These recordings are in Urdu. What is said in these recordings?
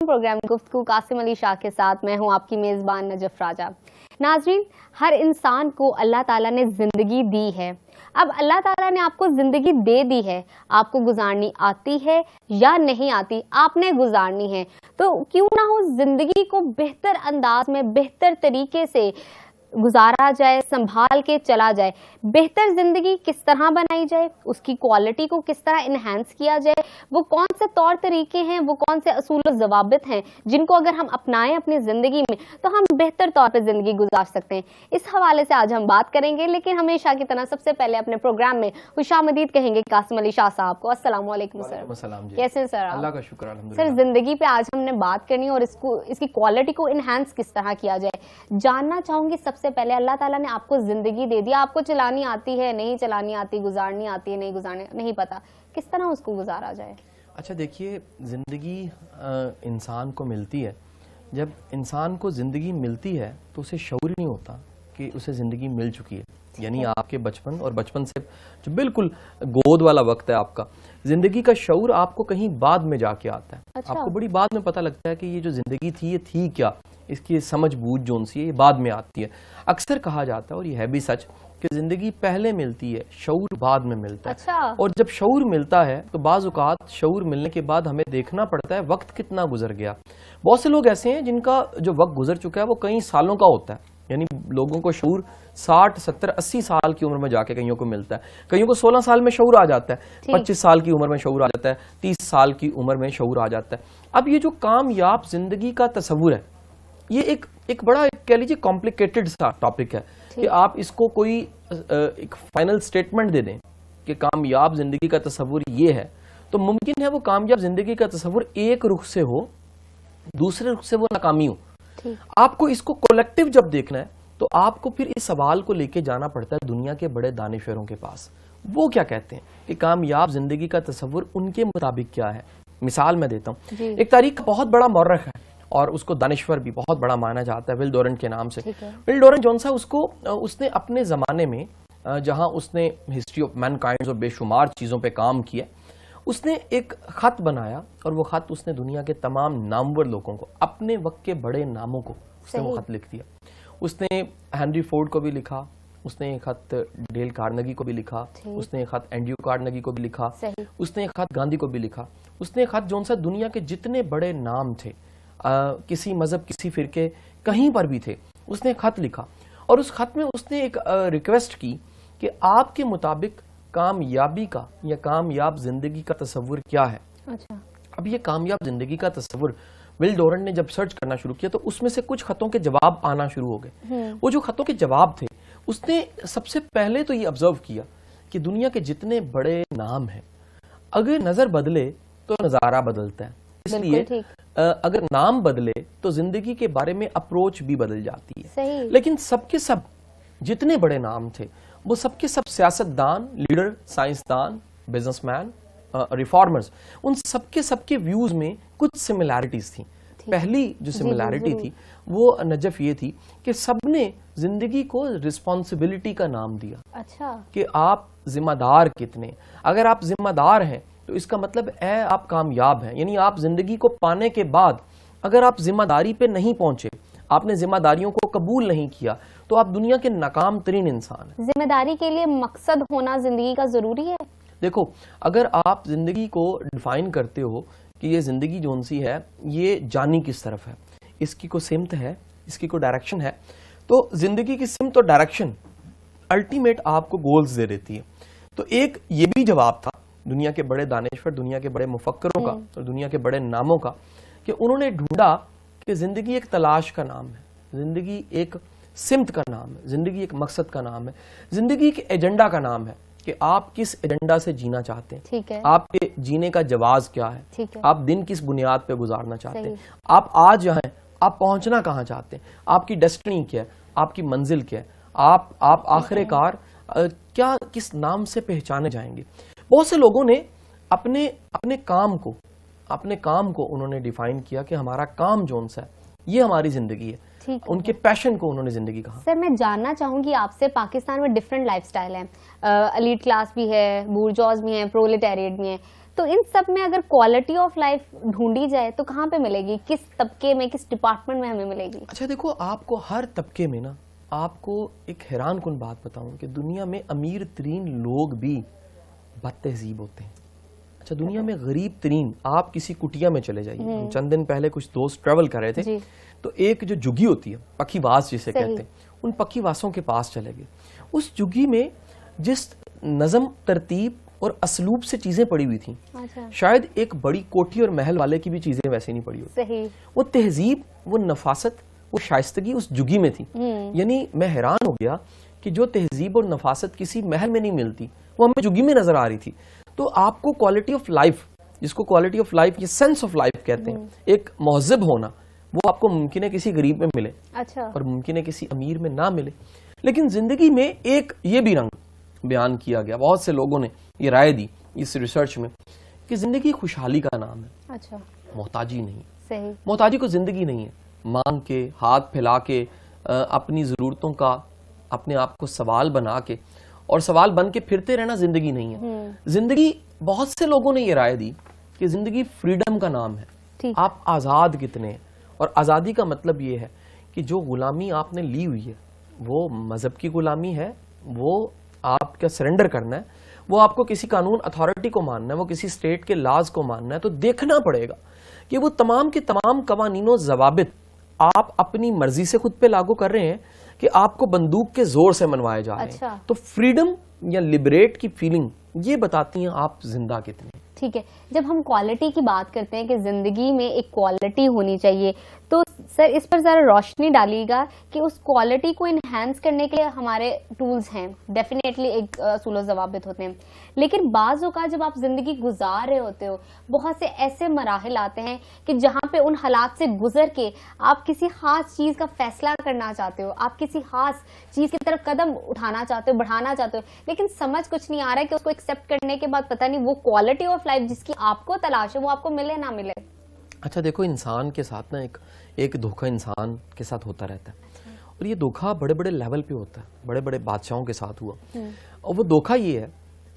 پروگرام گفتگو قاسم علی شاہ کے ساتھ. میں ہوں آپ کی میزبان نجف راجہ. ناظرین, ہر انسان کو اللہ تعالیٰ نے زندگی دی ہے. اب اللہ تعالیٰ نے آپ کو زندگی دے دی ہے, آپ کو گزارنی آتی ہے یا نہیں آتی, آپ نے گزارنی ہے. تو کیوں نہ ہو زندگی کو بہتر انداز میں, بہتر طریقے سے گزارا جائے, سنبھال کے چلا جائے. بہتر زندگی کس طرح بنائی جائے, اس کی کوالٹی کو کس طرح انہینس کیا جائے, وہ کون سے طور طریقے ہیں, وہ کون سے اصول و ضوابط ہیں جن کو اگر ہم اپنائیں اپنی زندگی میں تو ہم بہتر طور پہ زندگی گزار سکتے ہیں. اس حوالے سے آج ہم بات کریں گے, لیکن ہمیشہ کی طرح سب سے پہلے اپنے پروگرام میں خوش آمدید کہیں گے قاسم علی شاہ صاحب کو. السلام علیکم سر. کیسے ہیں سر؟ اللہ کا شکر الحمدللہ. سر, زندگی پہ آج ہم نے بات کرنی اور اس کی کوالٹی کو انہینس کس طرح کیا جائے. جاننا چاہوں گی سب سے پہلے, اللہ تعالیٰ نے آپ کو زندگی دے دی, آپ کو چلانی آتی ہے, نہیں چلانی آتی, گزارنی آتی ہے, نہیں گزارنی نہیں پتا, کس طرح اس کو گزارا جائے؟ اچھا دیکھیے, زندگی انسان کو ملتی ہے. جب انسان کو زندگی ملتی ہے تو اسے شعور نہیں ہوتا کہ اسے زندگی مل چکی ہے. یعنی آپ کے بچپن اور بچپن سے جو بالکل گود والا وقت ہے آپ کا, زندگی کا شعور آپ کو کہیں بعد میں جا کے آتا ہے. آپ کو بڑی بعد میں پتہ لگتا ہے کہ یہ جو زندگی تھی یہ تھی کیا, اس کی سمجھ بوجھ جو سی ہے یہ بعد میں آتی ہے. اکثر کہا جاتا ہے, اور یہ ہے بھی سچ, کہ زندگی پہلے ملتی ہے, شعور بعد میں ملتا ہے. اور جب شعور ملتا ہے تو بعض اوقات شعور ملنے کے بعد ہمیں دیکھنا پڑتا ہے وقت کتنا گزر گیا. بہت سے لوگ ایسے ہیں جن کا جو وقت گزر چکا ہے وہ کئی سالوں کا ہوتا ہے. یعنی لوگوں کو شعور 60, 70, 80 سال کی عمر میں جا کے کئیوں کو ملتا ہے, کئیوں کو 16 سال میں شعور آ جاتا ہے, 25 سال کی عمر میں شعور آ جاتا ہے, 30 سال کی عمر میں شعور آ جاتا ہے. اب یہ جو کامیاب زندگی کا تصور ہے, یہ ایک بڑا کہہ لیجیے کمپلیکیٹڈ سا ٹاپک ہے کہ آپ اس کو کوئی ایک فائنل سٹیٹمنٹ دے دیں کہ کامیاب زندگی کا تصور یہ ہے. تو ممکن ہے وہ کامیاب زندگی کا تصور ایک رخ سے ہو, دوسرے رخ سے وہ ناکامی ہو. آپ کو اس کو کولیکٹیو جب دیکھنا ہے تو آپ کو پھر اس سوال کو لے کے جانا پڑتا ہے دنیا کے بڑے دانشوروں کے پاس. وہ کیا کہتے ہیں کہ کامیاب زندگی کا تصور ان کے مطابق کیا ہے. مثال میں دیتا ہوں, ایک تاریخ کا بہت بڑا مورخ ہے اور اس کو دانشور بھی بہت بڑا مانا جاتا ہے, ول ڈورنٹ کے نام سے. ول ڈورنٹ جون سا, اس نے اپنے زمانے میں جہاں اس نے ہسٹری آف مین کائنڈ اور بے شمار چیزوں پہ کام کیا, اس نے ایک خط بنایا, اور وہ خط اس نے دنیا کے تمام نامور لوگوں کو, اپنے وقت کے بڑے ناموں کو اس نے وہ خط لکھ دیا. اس نے ہنری فورڈ کو بھی لکھا, اس نے ایک خط ڈیل کارنگی کو بھی لکھا, اس نے ایک خط اینڈریو کارنگی کو بھی لکھا, اس نے ایک خط گاندھی کو بھی لکھا, اس نے ایک خط جون سا دنیا کے جتنے بڑے نام تھے, کسی مذہب کسی فرقے کہیں پر بھی تھے, اس نے ایک خط لکھا. اور اس خط میں اس نے ایک ریکویسٹ کی کہ آپ کے مطابق کامیابی کا یا کامیاب زندگی کا تصور کیا ہے. اب یہ کامیاب زندگی کا تصور ول ڈورنٹ نے جب سرچ کرنا شروع کیا تو اس میں سے کچھ خطوں کے جواب آنا شروع ہو گئے. وہ جو خطوں کے جواب تھے, اس نے سب سے پہلے تو یہ آبزرو کیا کہ دنیا کے جتنے بڑے نام ہیں, اگر نظر بدلے تو نظارہ بدلتا ہے. اس لیے اگر نام بدلے تو زندگی کے بارے میں اپروچ بھی بدل جاتی ہے. لیکن سب کے سب جتنے بڑے نام تھے وہ سب کے سب سیاستدان, لیڈر, سائنسدان, بزنس مین, ریفارمرز, ان سب کے ویوز میں کچھ سملیرٹیز تھیں. پہلی جو سملیرٹی تھی وہ نجف یہ تھی کہ سب نے زندگی کو رسپانسبلٹی کا نام دیا. کہ آپ ذمہ دار کتنے, اگر آپ ذمہ دار ہیں تو اس کا مطلب ہے آپ کامیاب ہیں. یعنی آپ زندگی کو پانے کے بعد اگر آپ ذمہ داری پہ نہیں پہنچے, آپ نے ذمہ داریوں کو قبول نہیں کیا, تو آپ دنیا کے ناکام ترین انسان ہیں. ذمہ داری کے لیے مقصد ہونا زندگی کا ضروری ہے. دیکھو, اگر آپ زندگی کو ڈیفائن کرتے ہو کہ یہ زندگی جون سی ہے یہ جانی کس طرف ہے, اس کی کوئی سمت ہے, اس کی کوئی ڈائریکشن ہے, تو زندگی کی سمت اور ڈائریکشن الٹیمیٹ آپ کو گولز دے دیتی ہے. تو ایک یہ بھی جواب تھا دنیا کے بڑے دانشور, دنیا کے بڑے مفکروں کا اور دنیا کے بڑے ناموں کا, کہ انہوں نے ڈھونڈا کہ زندگی ایک تلاش کا نام ہے, زندگی ایک سمت کا نام ہے, زندگی ایک مقصد کا نام ہے, زندگی ایک ایجنڈا کا نام ہے کہ آپ کس ایجنڈا سے جینا چاہتے ہیں, آپ کے جینے کا جواز کیا ہے, آپ دن کس بنیاد پہ گزارنا چاہتے ہیں, آپ آج جہاں ہیں آپ پہنچنا کہاں چاہتے ہیں, آپ کی ڈیسٹنی کیا ہے, آپ کی منزل کیا ہے, آپ آخر کار کیا کس نام سے پہچانے جائیں گے. بہت سے لوگوں نے اپنے کام کو انہوں نے ڈیفائن کیا کہ ہمارا کام جون سا ہے یہ ہماری زندگی ہے. ان کے پیشن کو انہوں نے زندگی کہا. سر میں جاننا چاہوں گی آپ سے, پاکستان میں ڈفرینٹ لائف سٹائل ہیں, ایلیٹ کلاس بھی ہے, بورجواز بھی ہیں, پرولٹیریٹ بھی ہیں, تو ان سب میں اگر کوالٹی آف لائف ڈھونڈی جائے تو کہاں پہ ملے گی, کس طبقے میں, کس ڈپارٹمنٹ میں ہمیں ملے گی؟ اچھا دیکھو, آپ کو ہر طبقے میں نا, آپ کو ایک حیران کن بات بتاؤں کہ دنیا میں امیر ترین لوگ بھی بد تہذیب ہوتے ہیں. اچھا, دنیا میں غریب ترین, آپ کسی کٹیا میں چلے جائیے. ہم چند دن پہلے کچھ دوست ٹریول کر رہے تھے, تو ایک جو جگی ہوتی ہے, پکی واس جسے کہتے ہیں, ان پکی واسوں کے پاس چلے گئے. اس جگی میں جس نظم ترتیب اور اسلوب سے چیزیں پڑی ہوئی تھیں, شاید ایک بڑی کوٹھی اور محل والے کی بھی چیزیں ویسے نہیں پڑی ہوتی. وہ تہذیب, وہ نفاست, وہ شائستگی اس جگی میں تھی. یعنی میں حیران ہو گیا کہ جو تہذیب اور نفاست کسی محل میں نہیں ملتی, وہ ہمیں جگی میں نظر آ رہی تھی. تو آپ کو کوالٹی آف لائف, جس کو کوالٹی آف لائف, یہ سینس آف لائف کہتے ہیں, ایک مہذب ہونا, وہ آپ کو ممکن ہے کسی غریب میں ملے اور ممکن ہے کسی امیر میں نہ ملے. لیکن زندگی میں ایک یہ بھی رنگ بیان کیا گیا, بہت سے لوگوں نے یہ رائے دی اس ریسرچ میں, کہ زندگی خوشحالی کا نام ہے, محتاجی نہیں. محتاجی کو زندگی نہیں ہے. مانگ کے, ہاتھ پھیلا کے, اپنی ضرورتوں کا اپنے آپ کو سوال بنا کے اور سوال بن کے پھرتے رہنا زندگی نہیں ہے. زندگی, بہت سے لوگوں نے یہ رائے دی کہ زندگی فریڈم کا نام ہے. آپ آزاد کتنے ہیں, اور آزادی کا مطلب یہ ہے کہ جو غلامی آپ نے لی ہوئی ہے, وہ مذہب کی غلامی ہے, وہ آپ کا سرنڈر کرنا ہے, وہ آپ کو کسی قانون اتھارٹی کو ماننا ہے, وہ کسی اسٹیٹ کے لاز کو ماننا ہے, تو دیکھنا پڑے گا کہ وہ تمام کے تمام قوانین و ضوابط آپ اپنی مرضی سے خود پہ لاگو کر رہے ہیں کہ آپ کو بندوق کے زور سے منوائے جا رہے ہیں. تو فریڈم یا لبریٹ کی فیلنگ یہ بتاتی ہیں آپ زندہ کتنے. ٹھیک ہے, جب ہم کوالٹی کی بات کرتے ہیں کہ زندگی میں ایک کوالٹی ہونی چاہیے, تو سر اس پر ذرا روشنی ڈالیے گا کہ اس کوالٹی کو انہینس کرنے کے لیے ہمارے ٹولز ہیں, ڈیفینیٹلی ایک اصول و ضوابط ہوتے ہیں, لیکن بعض اوقات جب آپ زندگی گزار رہے ہوتے ہو, بہت سے ایسے مراحل آتے ہیں کہ جہاں پہ ان حالات سے گزر کے آپ کسی خاص چیز کا فیصلہ کرنا چاہتے ہو, آپ کسی خاص چیز کی طرف قدم اٹھانا چاہتے ہو, بڑھانا چاہتے ہو, لیکن سمجھ کچھ نہیں آ رہا ہے کہ اس کو ایکسیپٹ کرنے کے بعد پتہ نہیں وہ کوالٹی آف لائف جس کی آپ کو تلاش ہے وہ آپ کو ملے نہ ملے. اچھا دیکھو, انسان کے ساتھ نا ایک دھوکہ انسان کے ساتھ ہوتا رہتا ہے, اور یہ دھوکہ بڑے بڑے لیول پہ ہوتا ہے, بڑے بڑے بادشاہوں کے ساتھ ہوا. اور وہ دھوکہ یہ ہے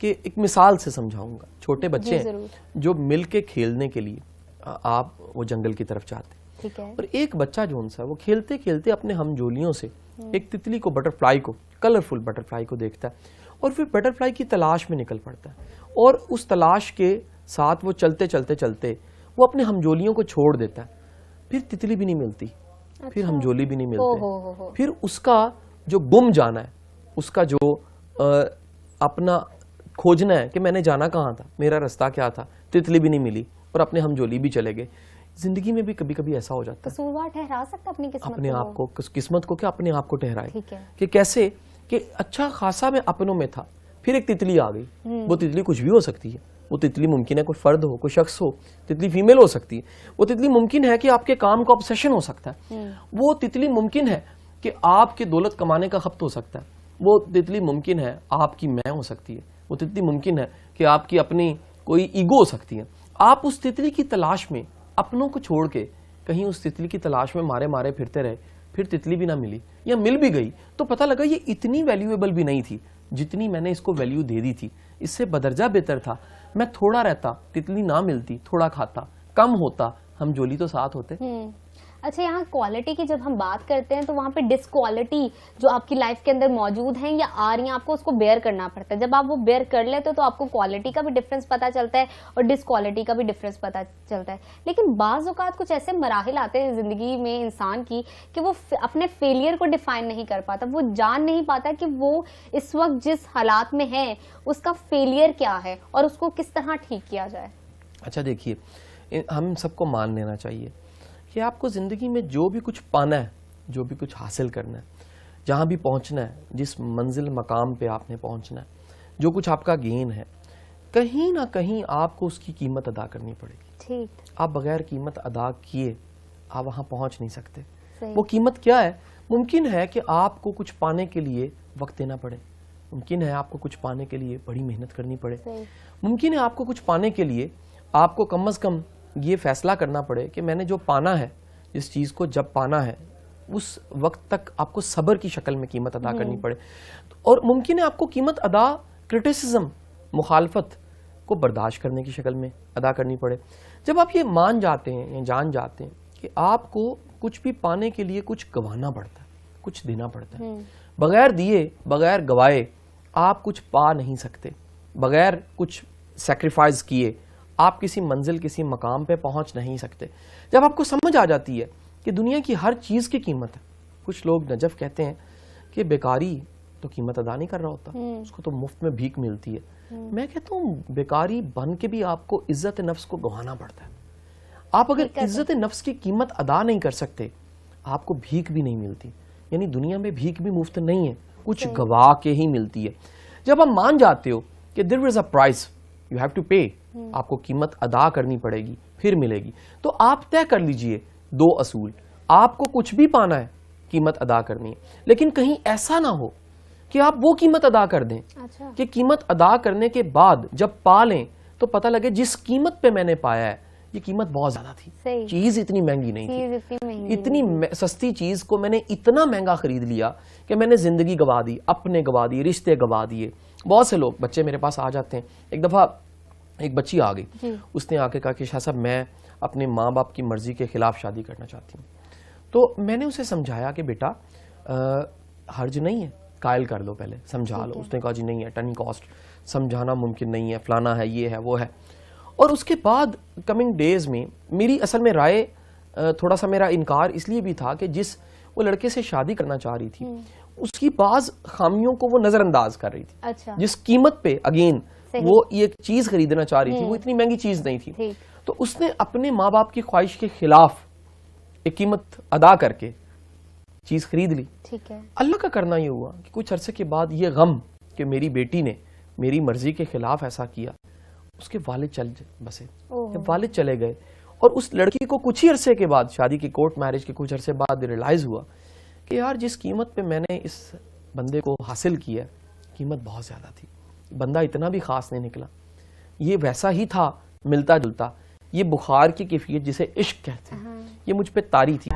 کہ ایک مثال سے سمجھاؤں گا, چھوٹے بچے ہیں جو مل کے کھیلنے کے لیے آپ وہ جنگل کی طرف جاتے ہیں, اور ایک بچہ جو ان سا وہ کھیلتے کھیلتے اپنے ہمجولیوں سے ایک تتلی کو, بٹر فلائی کو, کلرفل بٹر فلائی کو دیکھتا ہے, اور پھر بٹر فلائی کی تلاش میں نکل پڑتا ہے, اور اس تلاش کے ساتھ وہ چلتے چلتے چلتے وہ اپنے ہمجولیوں کو چھوڑ دیتا ہے. پھر تتلی بھی نہیں ملتی, پھر ہمجولی بھی نہیں ملتے, پھر اس کا جو گم جانا ہے, اس کا جو اپنا کھوجنا ہے کہ میں نے جانا کہاں تھا, میرا رستہ کیا تھا, تتلی بھی نہیں ملی اور اپنے ہمجولی بھی چلے گئے. زندگی میں بھی کبھی کبھی ایسا ہو جاتا ہے. قصوروار ٹھہرا سکتا اپنی قسمت اپنے آپ کو, قسمت کو کیا اپنے آپ کو ٹھہرائے, کہ کیسے کہ اچھا خاصا میں اپنوں میں تھا, پھر ایک تتلی آ گئی. وہ تتلی کچھ بھی ہو سکتی ہے, وہ تتلی ممکن ہے کوئی فرد ہو, کوئی شخص ہو, تتلی فیمیل ہو سکتی ہے, وہ تتلی ممکن ہے کہ آپ کے کام کا obsession ہو سکتا ہے, وہ تتلی ممکن ہے کہ آپ کے دولت کمانے کا خپت ہو سکتا ہے, وہ تتلی ممکن ہے آپ کی میں ہو سکتی ہے, وہ تتلی ممکن ہے کہ آپ کی اپنی کوئی ایگو ہو سکتی ہے. آپ اس تتلی کی تلاش میں اپنوں کو چھوڑ کے کہیں اس تتلی کی تلاش میں مارے مارے پھرتے رہے, پھر تتلی بھی نہ ملی, یا مل بھی گئی تو پتہ لگا یہ اتنی ویلیویبل بھی نہیں تھی جتنی میں نے اس کو ویلیو دے دی تھی. اس سے بدرجہ بہتر تھا میں تھوڑا رہتا, تتلی نہ ملتی, تھوڑا کھاتا, کم ہوتا, ہم جولی تو ساتھ ہوتے. اچھا, یہاں کوالٹی کی جب ہم بات کرتے ہیں تو وہاں پہ ڈسکوالٹی جو آپ کی لائف کے اندر موجود ہیں یا آ رہی ہیں, آپ کو اس کو بیئر کرنا پڑتا ہے. جب آپ وہ بیئر کر لیتے ہو تو آپ کو کوالٹی کا بھی ڈفرینس پتا چلتا ہے اور ڈسکوالٹی کا بھی ڈفرینس پتا چلتا ہے. لیکن بعض اوقات کچھ ایسے مراحل آتے ہیں زندگی میں انسان کی کہ وہ اپنے فیلئر کو ڈیفائن نہیں کر پاتا, وہ جان نہیں پاتا کہ وہ اس وقت جس حالات میں ہے اس کا فیلئر کیا ہے اور اس کو کس طرح ٹھیک کیا جائے. اچھا دیکھیے, ہم سب کو مان لینا چاہیے کہ آپ کو زندگی میں جو بھی کچھ پانا ہے, جو بھی کچھ حاصل کرنا ہے, جہاں بھی پہنچنا ہے, جس منزل مقام پہ آپ نے پہنچنا ہے, جو کچھ آپ کا گین ہے, کہیں نہ کہیں آپ کو اس کی قیمت ادا کرنی پڑے گی. ٹھیک, آپ بغیر قیمت ادا کیے آپ وہاں پہنچ نہیں سکتے. وہ قیمت کیا ہے؟ ممکن ہے کہ آپ کو کچھ پانے کے لیے وقت دینا پڑے, ممکن ہے آپ کو کچھ پانے کے لیے بڑی محنت کرنی پڑے, ممکن ہے آپ کو کچھ پانے کے لیے آپ کو کم از کم یہ فیصلہ کرنا پڑے کہ میں نے جو پانا ہے, جس چیز کو جب پانا ہے اس وقت تک آپ کو صبر کی شکل میں قیمت ادا کرنی پڑے. اور ممکن ہے آپ کو قیمت ادا کرٹیسزم, مخالفت, کو برداشت کرنے کی شکل میں ادا کرنی پڑے. جب آپ یہ مان جاتے ہیں یا جان جاتے ہیں کہ آپ کو کچھ بھی پانے کے لیے کچھ گنوانا پڑتا ہے, کچھ دینا پڑتا ہے, بغیر دیے بغیر گوائے آپ کچھ پا نہیں سکتے, بغیر کچھ سیکریفائز کیے آپ کسی منزل کسی مقام پہ پہنچ نہیں سکتے. جب آپ کو سمجھ آ جاتی ہے کہ دنیا کی ہر چیز کی قیمت ہے. کچھ لوگ نجف کہتے ہیں کہ بیکاری تو قیمت ادا نہیں کر رہا ہوتا, اس کو تو مفت میں بھیک ملتی ہے. میں کہتا ہوں بیکاری بن کے بھی آپ کو عزت نفس کو گنوانا پڑتا ہے. آپ اگر عزت نفس کی قیمت ادا نہیں کر سکتے آپ کو بھیک بھی نہیں ملتی. یعنی دنیا میں بھیک بھی مفت نہیں ہے, کچھ گوا کے ہی ملتی ہے. جب آپ مان جاتے ہو کہ there is a price you have to pay, آپ کو قیمت ادا کرنی پڑے گی پھر ملے گی, تو آپ طے کر لیجئے 2 اصول. آپ کو کچھ بھی پانا ہے قیمت ادا کرنی ہے, لیکن کہیں ایسا نہ ہو کہ آپ وہ قیمت ادا کر دیں کہ قیمت ادا کرنے کے بعد جب پا لیں تو پتہ لگے جس قیمت پہ میں نے پایا ہے یہ قیمت بہت زیادہ تھی, چیز اتنی مہنگی نہیں تھی, اتنی سستی چیز کو میں نے اتنا مہنگا خرید لیا کہ میں نے زندگی گوا دی, اپنے گوا دیے, رشتے گوا دیے. بہت سے لوگ بچے میرے پاس آ جاتے ہیں. ایک دفعہ ایک بچی آ گئی, اس نے آ کے کہا کہ شاہ صاحب میں اپنے ماں باپ کی مرضی کے خلاف شادی کرنا چاہتی ہوں. تو میں نے اسے سمجھایا کہ بیٹا حرج نہیں ہے, قائل کر لو, پہلے سمجھا لو. اس نے کہا جی نہیں ہے, ٹرننگ کاسٹ سمجھانا ممکن نہیں ہے, فلانا ہے, یہ ہے, وہ ہے. اور اس کے بعد کمنگ ڈیز میں میری اصل میں رائے تھوڑا سا میرا انکار اس لیے بھی تھا کہ جس وہ لڑکے سے شادی کرنا چاہ رہی تھی اس کی بعض خامیوں کو وہ نظر انداز کر رہی تھی. جس قیمت پہ اگین وہ یہ چیز خریدنا چاہ رہی تھی وہ اتنی مہنگی چیز نہیں تھی. تو اس نے اپنے ماں باپ کی خواہش کے خلاف ایک قیمت ادا کر کے چیز خرید لی. اللہ کا کرنا یہ ہوا کہ کچھ عرصے کے بعد یہ غم کہ میری بیٹی نے میری مرضی کے خلاف ایسا کیا, اس کے والد چل بسے. جب والد چلے گئے اور اس لڑکی کو کچھ ہی عرصے کے بعد شادی کی کورٹ میرج کے کچھ عرصے بعد ریئلائز ہوا کہ یار جس قیمت پہ میں نے اس بندے کو حاصل کیا قیمت بہت زیادہ تھی, بندہ اتنا بھی خاص نہیں نکلا, یہ ویسا ہی تھا ملتا جلتا, یہ بخار کی کیفیت جسے عشق کہتے ہیں یہ مجھ پہ طاری تھی.